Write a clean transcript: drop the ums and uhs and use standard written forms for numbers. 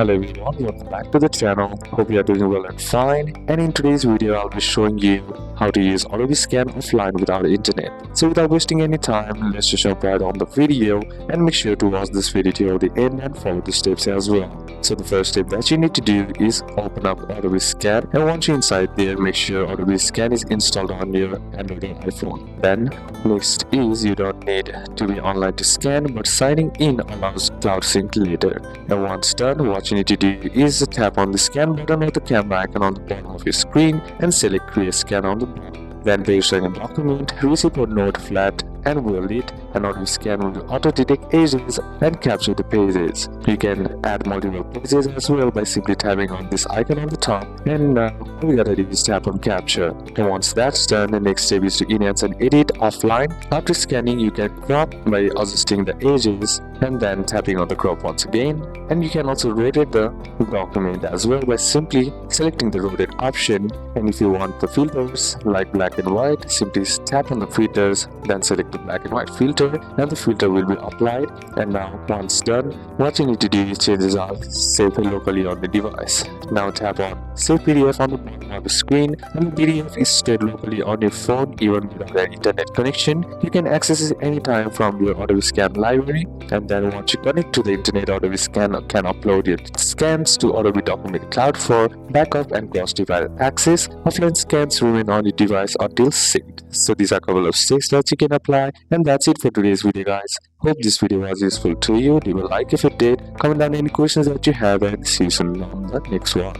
Hello everyone, welcome back to the channel. Hope you are doing well and fine. And in today's video, I'll be showing you how to use Adobe Scan offline without internet. So without wasting any time, let's just jump right on the video and make sure to watch this video till the end and follow the steps as well. So the first step that you need to do is open up Adobe Scan, and once you're inside there, make sure Adobe Scan is installed on your Android or iPhone. Then next is you don't need to be online to scan, but signing in allows cloud sync later. And once done, what you need to do is tap on the scan button or the camera icon on the bottom of your screen and select create scan on the bottom. Then paste in a document, receipt or note flat and world it, and Adobe Scan will auto-detect edges and capture the pages. You can add multiple pages as well by simply tapping on this icon on the top, and now all we gotta do is tap on capture. And once that's done, the next step is to enhance and edit offline. After scanning, you can crop by adjusting the edges and then tapping on the crop once again. And you can also rotate the document as well by simply selecting the rotate option. And if you want the filters like black and white, simply tap on the filters, then select the black and white filter, and the filter will be applied. And now once done, what you need to do is change this out, save it locally on the device. Now tap on save PDF on the bottom of the screen, and the PDF is stored locally on your phone even without an internet connection. You can access it anytime from your Adobe Scan library, and then once you connect to the internet, Adobe Scan can upload your scans to Adobe Document Cloud for backup and cross-device access. Offline scans remain on your device until synced. So these are a couple of steps that you can apply, and that's it for today's video, guys. Hope this video was useful to you. Leave a like if it did, comment down any questions that you have, and see you soon on the next one.